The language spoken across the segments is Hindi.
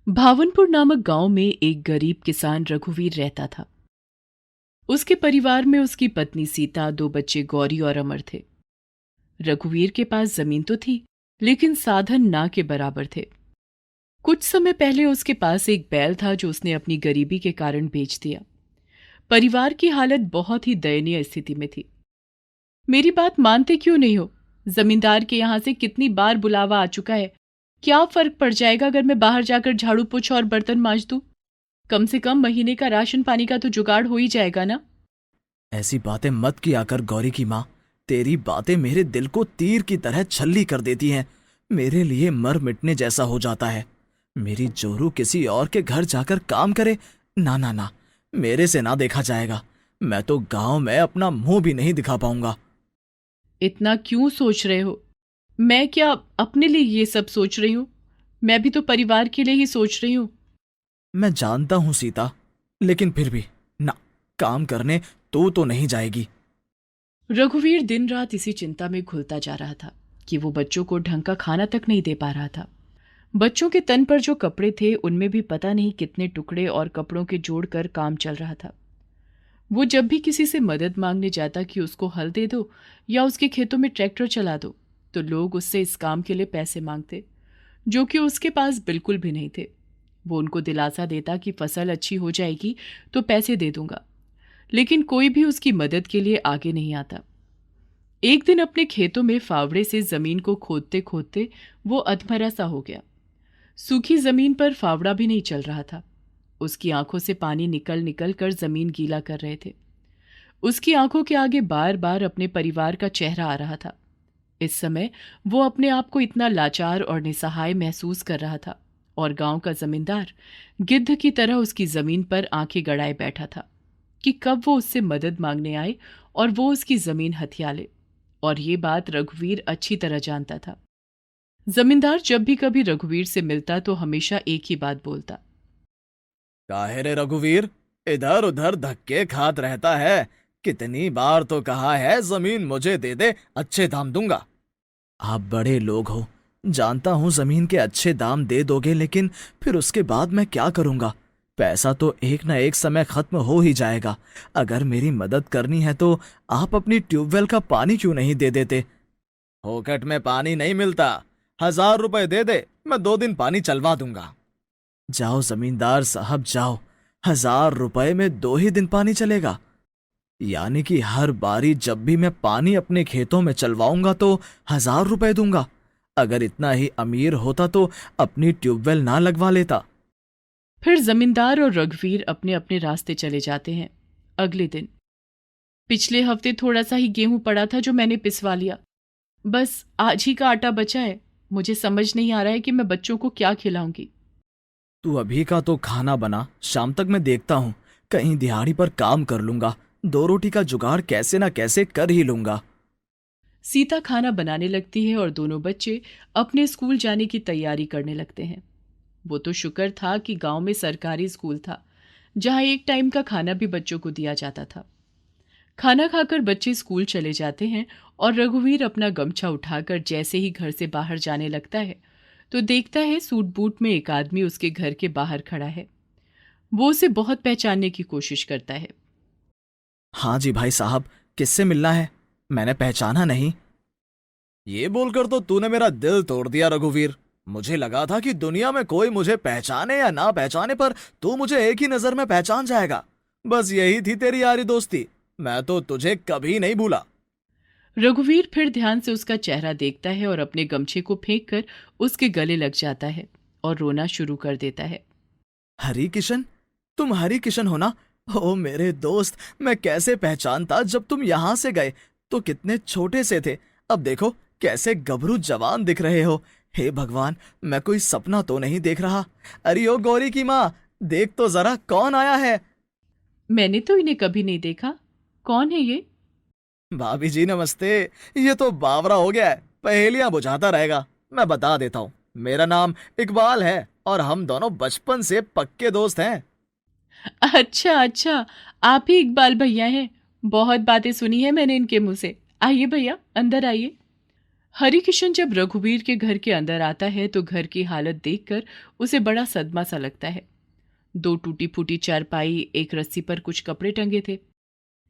भावनपुर नामक गांव में एक गरीब किसान रघुवीर रहता था। उसके परिवार में उसकी पत्नी सीता, दो बच्चे गौरी और अमर थे। रघुवीर के पास जमीन तो थी, लेकिन साधन ना के बराबर थे। कुछ समय पहले उसके पास एक बैल था जो उसने अपनी गरीबी के कारण बेच दिया। परिवार की हालत बहुत ही दयनीय स्थिति में थी। मेरी बात मानते क्यों नहीं हो? जमींदार के यहां से कितनी बार बुलावा आ चुका है। क्या फर्क पड़ जाएगा अगर मैं बाहर जाकर झाड़ू पोछा और बर्तन मांज दूं? कम से कम महीने का राशन पानी का तो जुगाड़ हो ही जाएगा ना। ऐसी बातें मत किया कर गौरी की माँ। तेरी बातें मेरे दिल को तीर की तरह छल्ली कर देती हैं। मेरे लिए मर मिटने जैसा हो जाता है। मेरी जोरू किसी और के घर जाकर काम करे? ना ना ना, मेरे से ना देखा जाएगा। मैं तो गांव में अपना मुंह भी नहीं दिखा पाऊंगा। इतना क्यों सोच रहे हो? मैं क्या अपने लिए ये सब सोच रही हूं? मैं भी तो परिवार के लिए ही सोच रही हूं। मैं जानता हूं सीता, लेकिन फिर भी ना, काम करने तो नहीं जाएगी। रघुवीर दिन रात इसी चिंता में घुलता जा रहा था कि वो बच्चों को ढंग का खाना तक नहीं दे पा रहा था। बच्चों के तन पर जो कपड़े थे उनमें भी पता नहीं कितने टुकड़े और कपड़ों के जोड़कर काम चल रहा था। वो जब भी किसी से मदद मांगने जाता कि उसको हल दे दो या उसके खेतों में ट्रैक्टर चला दो, तो लोग उससे इस काम के लिए पैसे मांगते, जो कि उसके पास बिल्कुल भी नहीं थे। वो उनको दिलासा देता कि फसल अच्छी हो जाएगी तो पैसे दे दूंगा, लेकिन कोई भी उसकी मदद के लिए आगे नहीं आता। एक दिन अपने खेतों में फावड़े से जमीन को खोदते खोदते वो अधमरा सा हो गया। सूखी जमीन पर फावड़ा भी नहीं चल रहा था। उसकी आंखों से पानी निकल निकल कर जमीन गीला कर रहे थे। उसकी आंखों के आगे बार बार अपने परिवार का चेहरा आ रहा था। इस समय वो अपने आप को इतना लाचार और निसहाय महसूस कर रहा था, और गांव का जमींदार गिद्ध की तरह उसकी जमीन पर आंखें गड़ाए बैठा था कि कब वो उससे मदद मांगने आए और वो उसकी जमीन हथिया ले। और ये बात रघुवीर अच्छी तरह जानता था। जमींदार जब भी कभी रघुवीर से मिलता तो हमेशा एक ही बात बोलता। काहे रे रघुवीर, इधर उधर धक्के खात रहता है। कितनी बार तो कहा है जमीन मुझे दे दे, अच्छे दाम दूंगा। आप बड़े लोग हो, जानता हूं जमीन के अच्छे दाम दे दोगे, लेकिन फिर उसके बाद मैं क्या करूंगा? पैसा तो एक ना एक समय खत्म हो ही जाएगा। अगर मेरी मदद करनी है तो आप अपनी ट्यूबवेल का पानी क्यों नहीं दे देते? फोकट में पानी नहीं मिलता। 1000 रुपए दे दे, मैं 2 दिन पानी चलवा दूंगा। जाओ जमींदार साहब जाओ, 1000 रुपए में 2 ही दिन पानी चलेगा? यानी कि हर बारी जब भी मैं पानी अपने खेतों में चलवाऊंगा तो 1000 रुपए दूंगा। अगर इतना ही अमीर होता तो अपनी ट्यूबवेल ना लगवा लेता। फिर जमींदार और रघुवीर अपने अपने रास्ते चले जाते हैं। अगले दिन, पिछले हफ्ते थोड़ा सा ही गेहूं पड़ा था जो मैंने पिसवा लिया। बस आज ही का आटा बचा है। मुझे समझ नहीं आ रहा है कि मैं बच्चों को क्या खिलाऊंगी। तू अभी का तो खाना बना, शाम तक मैं देखता हूँ, कहीं दिहाड़ी पर काम कर लूंगा। 2 रोटी का जुगाड़ कैसे ना कैसे कर ही लूंगा। सीता खाना बनाने लगती है और दोनों बच्चे अपने स्कूल जाने की तैयारी करने लगते हैं। वो तो शुक्र था कि गांव में सरकारी स्कूल था, जहां एक टाइम का खाना भी बच्चों को दिया जाता था। खाना खाकर बच्चे स्कूल चले जाते हैं और रघुवीर अपना गमछा उठाकर जैसे ही घर से बाहर जाने लगता है तो देखता है सूट बूट में एक आदमी उसके घर के बाहर खड़ा है। वो उसे बहुत पहचानने की कोशिश करता है। हाँ जी भाई साहब, किससे मिलना है? मैंने पहचाना नहीं। ये बोलकर तो तूने मेरा दिल तोड़ दिया रघुवीर। मुझे लगा था कि दुनिया में कोई मुझे पहचाने या ना पहचाने, पर तू मुझे एक ही नजर में पहचान जाएगा। बस यही थी तेरी यारी दोस्ती। मैं तो तुझे कभी नहीं भूला। रघुवीर फिर ध्यान से उसका चेहरा देखता है और अपने गमछे को फेंक कर उसके गले लग जाता है और रोना शुरू कर देता है। हरी किशन, तुम हरी किशन हो ना? ओ मेरे दोस्त, मैं कैसे पहचानता जब तुम यहां से गए तो कितने छोटे से थे। अब देखो कैसे गभरू जवान दिख रहे हो। हे भगवान, मैं कोई सपना तो नहीं देख रहा। अरे ओ गौरी की माँ, देख तो जरा कौन आया है। मैंने तो इन्हें कभी नहीं देखा। कौन है ये? भाभी जी नमस्ते। ये तो बावरा हो गया है, पहेलियां बुझाता रहेगा। मैं बता देता हूँ, मेरा नाम इकबाल है और हम दोनों बचपन से पक्के दोस्त हैं। अच्छा अच्छा, आप ही इकबाल भैया हैं। बहुत बातें सुनी है मैंने इनके मुंह से। आइए भैया, अंदर आइए। हरिकिशन जब रघुवीर के घर के अंदर आता है तो घर की हालत देखकर उसे बड़ा सदमा सा लगता है। 2 टूटी फूटी चारपाई, एक रस्सी पर कुछ कपड़े टंगे थे।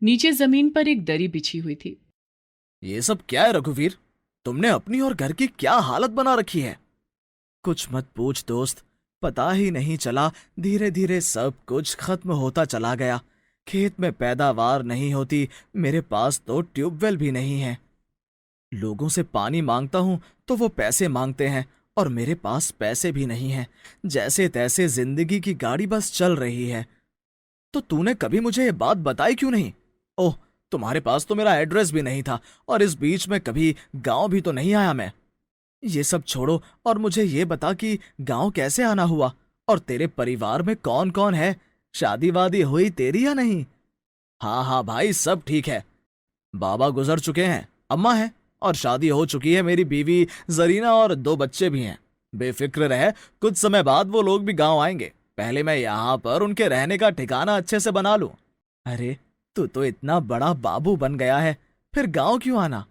नीचे जमीन पर एक दरी बिछी हुई थी। ये सब क्या है रघुवीर? तुमने अपनी और घर की क्या हालत बना रखी है? कुछ मत पूछ दोस्त, पता ही नहीं चला, धीरे धीरे सब कुछ खत्म होता चला गया। खेत में पैदावार नहीं होती, मेरे पास तो ट्यूबवेल भी नहीं है। लोगों से पानी मांगता हूं तो वो पैसे मांगते हैं और मेरे पास पैसे भी नहीं हैं। जैसे तैसे जिंदगी की गाड़ी बस चल रही है। तो तूने कभी मुझे ये बात बताई क्यों नहीं? ओह, तुम्हारे पास तो मेरा एड्रेस भी नहीं था और इस बीच में कभी गांव भी तो नहीं आया मैं। ये सब छोड़ो और मुझे ये बता कि गांव कैसे आना हुआ और तेरे परिवार में कौन कौन है? शादी वादी हुई तेरी या नहीं? हाँ हाँ भाई, सब ठीक है। बाबा गुजर चुके हैं, अम्मा है और शादी हो चुकी है मेरी बीवी जरीना और 2 बच्चे भी हैं। बेफिक्र रहे, कुछ समय बाद वो लोग भी गांव आएंगे। पहले मैं यहाँ पर उनके रहने का ठिकाना अच्छे से बना लूं। अरे तू तो इतना बड़ा बाबू बन गया है, फिर गांव क्यों आना?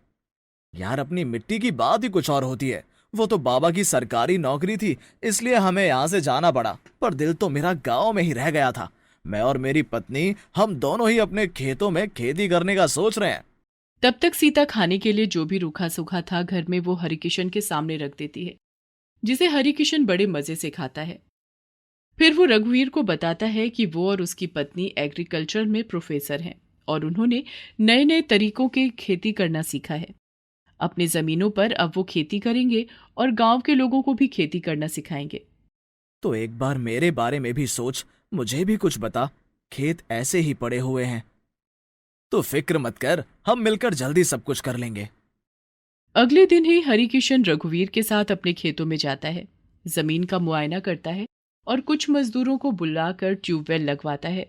यार अपनी मिट्टी की बात ही कुछ और होती है। वो तो बाबा की सरकारी नौकरी थी, इसलिए हमें यहाँ से जाना पड़ा, पर दिल तो मेरा गांव में ही रह गया था। मैं और मेरी पत्नी, हम दोनों ही अपने खेतों में खेती करने का सोच रहे हैं। तब तक सीता खाने के लिए जो भी रूखा सूखा था घर में वो हरिकिशन के सामने रख देती है, जिसे हरिकिशन बड़े मजे से खाता है। फिर वो रघुवीर को बताता है कि वो और उसकी पत्नी एग्रीकल्चर में प्रोफेसर हैं और उन्होंने नए नए तरीकों के खेती करना सीखा है। अपने जमीनों पर अब वो खेती करेंगे और गांव के लोगों को भी खेती करना सिखाएंगे। तो एक बार मेरे बारे में भी सोच, मुझे भी कुछ बता। खेत ऐसे ही पड़े हुए हैं। तो फिक्र मत कर, हम मिलकर जल्दी सब कुछ कर लेंगे। अगले दिन ही हरिकिशन रघुवीर के साथ अपने खेतों में जाता है, जमीन का मुआयना करता है और कुछ मजदूरों को बुलाकर ट्यूबवेल लगवाता है।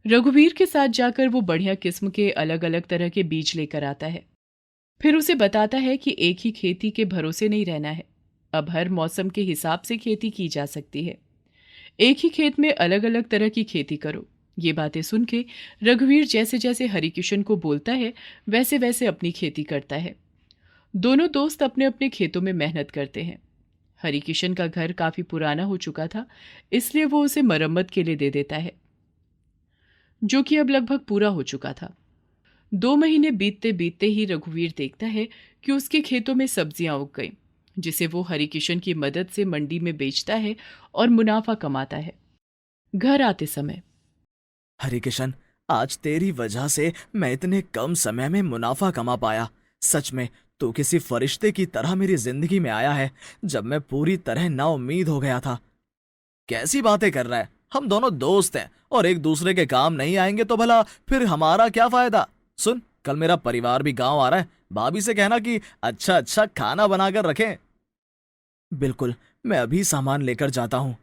रघुवीर के साथ जाकर वो बढ़िया किस्म के अलग अलग तरह के बीज लेकर आता है। फिर उसे बताता है कि एक ही खेती के भरोसे नहीं रहना है, अब हर मौसम के हिसाब से खेती की जा सकती है। एक ही खेत में अलग अलग तरह की खेती करो। ये बातें सुन के रघुवीर जैसे जैसे हरिकिशन को बोलता है वैसे वैसे अपनी खेती करता है। दोनों दोस्त अपने अपने खेतों में मेहनत करते हैं। हरिकिशन का घर काफी पुराना हो चुका था, इसलिए वो उसे मरम्मत के लिए दे देता है, जो कि अब लगभग पूरा हो चुका था। 2 महीने बीतते बीतते ही रघुवीर देखता है कि उसके खेतों में सब्जियां उग गईं, जिसे वो हरिकिशन की मदद से मंडी में बेचता है और मुनाफा कमाता है। घर आते समय, हरिकिशन, आज तेरी वजह से मैं इतने कम समय में मुनाफा कमा पाया। सच में तू किसी फरिश्ते की तरह मेरी जिंदगी में आया है, जब मैं पूरी तरह नाउम्मीद हो गया था। कैसी बातें कर रहा है? हम दोनों दोस्त हैं और एक दूसरे के काम नहीं आएंगे तो भला फिर हमारा क्या फायदा? सुन, कल मेरा परिवार भी गांव आ रहा है। भाभी से कहना कि अच्छा अच्छा खाना बनाकर रखें। बिल्कुल, मैं अभी सामान लेकर जाता हूँ।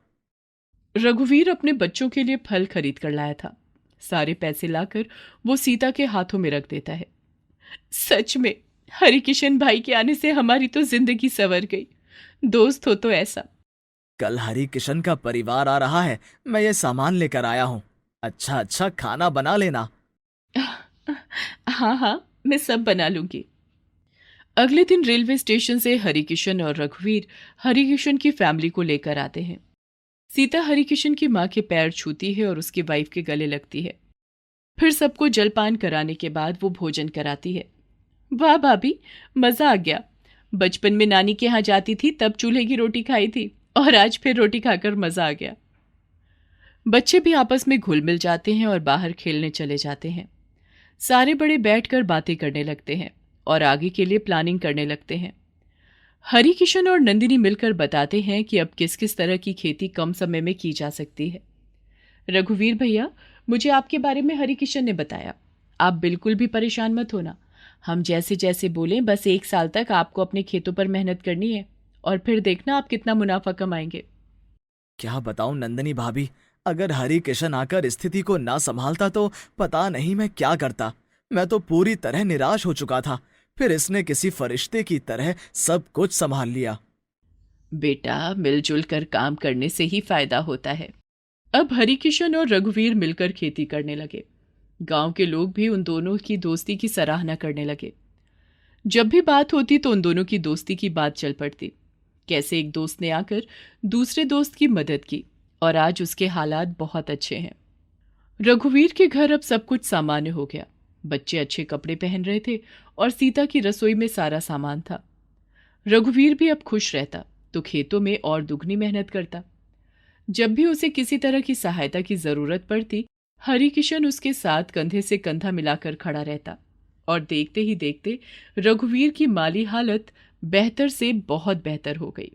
रघुवीर अपने बच्चों के लिए फल खरीद कर लाया था। सारे पैसे लाकर वो सीता के हाथों में रख देता है। सच में हरिकिशन भाई के आने से हमारी तो जिंदगी संवर गई। दोस्त हो तो ऐसा। कल हरिकिशन का परिवार आ रहा है, मैं ये सामान लेकर आया हूँ। अच्छा अच्छा खाना बना लेना। हाँ हाँ, मैं सब बना लूंगी। अगले दिन रेलवे स्टेशन से हरिकिशन और रघुवीर हरिकिशन की फैमिली को लेकर आते हैं। सीता हरिकिशन की माँ के पैर छूती है और उसकी वाइफ के गले लगती है। फिर सबको जलपान कराने के बाद वो भोजन कराती है। वाह भाभी, मजा आ गया। बचपन में नानी के यहाँ जाती थी तब चूल्हे की रोटी खाई थी और आज फिर रोटी खाकर मजा आ गया। बच्चे भी आपस में घुल मिल जाते हैं और बाहर खेलने चले जाते हैं। सारे बड़े बैठकर बातें करने लगते हैं और आगे के लिए प्लानिंग करने लगते हैं। हरिकिशन और नंदिनी मिलकर बताते हैं कि अब किस किस तरह की खेती कम समय में की जा सकती है। रघुवीर भैया, मुझे आपके बारे में हरिकिशन ने बताया। आप बिल्कुल भी परेशान मत होना। हम जैसे जैसे बोलें, बस 1 साल तक आपको अपने खेतों पर मेहनत करनी है और फिर देखना आप कितना मुनाफा कमाएंगे। क्या बताऊं नंदिनी भाभी, अगर हरिकिशन आकर स्थिति को ना संभालता तो पता नहीं मैं क्या करता। मैं तो पूरी तरह निराश हो चुका था, फिर इसने किसी फरिश्ते की तरह सब कुछ संभाल लिया। बेटा, मिलजुल कर काम करने से ही फायदा होता है। अब हरिकिशन और रघुवीर मिलकर खेती करने लगे। गांव के लोग भी उन दोनों की दोस्ती की सराहना करने लगे। जब भी बात होती तो उन दोनों की दोस्ती की बात चल पड़ती। कैसे एक दोस्त ने आकर दूसरे दोस्त की मदद की और आज उसके हालात बहुत अच्छे हैं। रघुवीर के घर अब सब कुछ सामान्य हो गया। बच्चे अच्छे कपड़े पहन रहे थे और सीता की रसोई में सारा सामान था। रघुवीर भी अब खुश रहता तो खेतों में और दुगनी मेहनत करता। जब भी उसे किसी तरह की सहायता की जरूरत पड़ती, हरिकिशन उसके साथ कंधे से कंधा मिलाकर खड़ा रहता और देखते ही देखते रघुवीर की माली हालत बेहतर से बहुत बेहतर हो गई।